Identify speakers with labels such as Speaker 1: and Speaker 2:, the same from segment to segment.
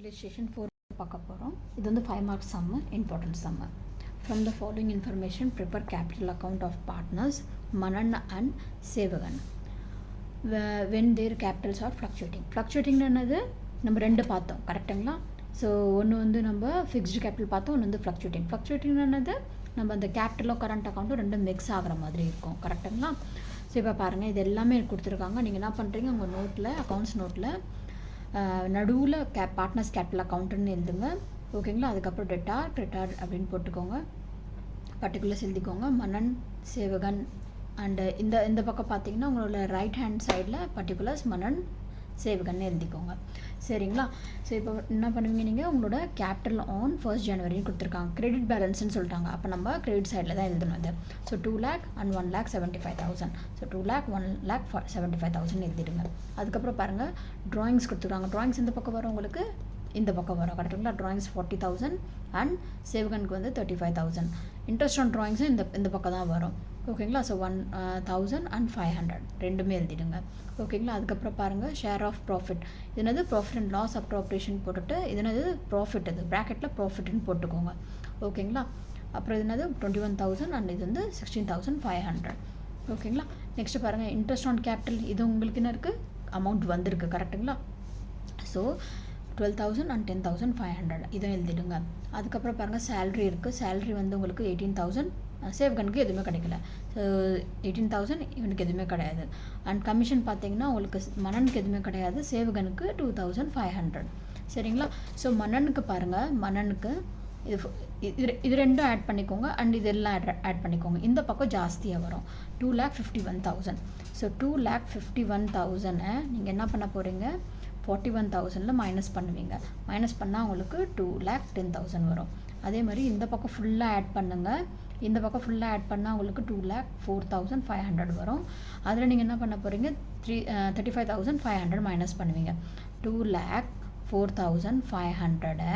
Speaker 1: Illustration 4 பார்க்க போகிறோம். இது வந்து 5 mark sum, important sum. From the following information, prepare capital account of partners Manan and Sevagan when their capitals are fluctuating. Fluctuating என்னது நம்ம ரெண்டு பார்த்தோம் கரெக்டுங்களா? ஸோ ஒன்று வந்து நம்ம ஃபிக்ஸ்டு கேபிட்டல் பார்த்தோம், ஒன்று வந்து ஃப்ளக்சுவேட்டிங். ஃப்ளக்சுவேட்டிங் என்னது நம்ம அந்த கேபிட்டலோ கரண்ட் அக்கௌண்ட்டும் ரெண்டும் மிக்ஸ் ஆகிற மாதிரி இருக்கும் கரெக்டுங்களா? ஸோ இப்போ பாருங்கள், இது எல்லாமே கொடுத்துருக்காங்க. நீங்கள் என்ன பண்ணுறீங்க, உங்கள் நோட்டில் அக்கௌண்ட்ஸ் நோட்டில் நடுவில் பார்ட்னர்ஸ் கேபிட்டல் அக்கௌண்ட்டுன்னு எழுதுங்க ஓகேங்களா. அதுக்கப்புறம் டெட்டார் அப்படின்னு போட்டுக்கோங்க, பர்டிகுலர்ஸ் எழுதிக்கோங்க. மன்னன் சேவகன் அண்டு இந்த பக்கம் பார்த்தீங்கன்னா உங்களோட ரைட் ஹேண்ட் சைடில் பர்டிகுலர்ஸ் மன்னன் சேவகன்னு எழுதிக்கோங்க சரிங்களா. ஸோ இப்போ என்ன பண்ணுவீங்க, நீங்கள் உங்களோட கேபிட்டல் ஆன் 1st January கொடுத்துருக்காங்க. கிரெடிட் பேலன்ஸ்னு சொல்லிட்டாங்க, அப்போ நம்ம கிரெடிட் சைடில் தான் எழுதணும் அது. So 2 lakh and 1,75,000. So 2 lakh 1,75,000 எழுதிடுங்க. அதுக்கப்புறம் பாருங்கள், ட்ராயிங்ஸ் கொடுத்துருக்காங்க. ட்ராயிங்ஸ் இந்த பக்கம் வரும், உங்களுக்கு இந்த பக்கம் வரும் கரெக்டுங்களா. ட்ராயிங்ஸ் 40,000 அண்ட் சேவகனுக்கு வந்து 35,000. இன்ட்ரெஸ்ட் ஆன் ட்ராயிங்ஸும் இந்த பக்கம் தான் வரும் ஓகேங்களா. ஸோ 1,500 ரெண்டுமே எழுதிடுங்க ஓகேங்களா. அதுக்கப்புறம் பாருங்கள், ஷேர் ஆஃப் ப்ராஃபிட். இது என்னது ப்ராஃபிட் அண்ட் லாஸ் அப்ராப்ரேஷன் போட்டுட்டு இது என்னது ப்ராஃபிட், இது ப்ராக்கெட்டில் ப்ராஃபிட்னு போட்டுக்கோங்க ஓகேங்களா. அப்புறம் இது என்னது 21,000 அண்ட் இது வந்து 16,500 ஓகேங்களா. நெக்ஸ்ட்டு பாருங்கள், இன்ட்ரெஸ்ட் ஆன் கேபிட்டல். இது உங்களுக்கு என்ன இருக்குது, அமௌண்ட் வந்திருக்கு கரெக்டுங்களா. ஸோ 12,000 and 10,500 இதை எழுதிடுங்க. அதுக்கப்புறம் பாருங்கள், சேலரி இருக்குது. சேலரி வந்து உங்களுக்கு 18,000. சேவகனுக்கு எதுவுமே கிடைக்கல. ஸோ 18,000 இவனுக்கு எதுவுமே கிடையாது. அண்ட் கமிஷன் பார்த்தீங்கன்னா உங்களுக்கு மன்னனுக்கு எதுவுமே கிடையாது, சேவகனுக்கு 2,500 சரிங்களா. ஸோ மன்னனுக்கு பாருங்கள், மன்னனுக்கு இது ரெண்டும் ஆட் பண்ணிக்கோங்க அண்ட் இதெல்லாம் ஆட் பண்ணிக்கோங்க. இந்த பக்கம் ஜாஸ்தியாக வரும், 2,51,000. ஸோ 2,51,000 நீங்கள் என்ன பண்ண போகிறீங்க, 41,000 மைனஸ் பண்ணுவீங்க. மைனஸ் பண்ணால் உங்களுக்கு 2,10,000 வரும். அதே மாதிரி இந்த பக்கம் ஃபுல்லாக ஆட் பண்ணுங்கள். இந்த பக்கம் ஃபுல்லாக ஆட் பண்ணால் உங்களுக்கு 2,04,500 வரும். அதில் நீங்கள் என்ன பண்ண போகிறீங்க, 35,500 மைனஸ் பண்ணுவீங்க. 2,04,500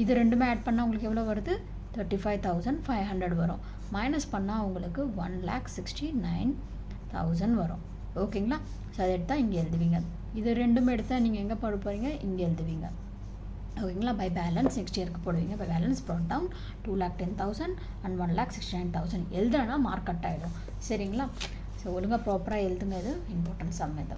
Speaker 1: இது ரெண்டுமே ஆட் பண்ணால் உங்களுக்கு எவ்வளோ வருது, 35,500 வரும். மைனஸ் பண்ணால் உங்களுக்கு 1,69,000 வரும் ஓகேங்களா. ஸோ அதை எடுத்தால் இங்கே எழுதுவீங்க. இது ரெண்டுமே எடுத்தால் நீங்கள் எங்கே போட போகிறீங்க, இங்கே எழுதுவீங்க ஓகேங்களா. பை பேலன்ஸ் நெக்ஸ்ட் இயருக்கு போடுவீங்க. By balance brought down 2,10,000 and 1,69,000 எழுதுனா மார்க் கட் ஆகிடும் சரிங்களா. ஸோ ஒழுங்காக ப்ராப்பராக எழுதுங்க, இது இம்பார்ட்டன்ட் சம் இது.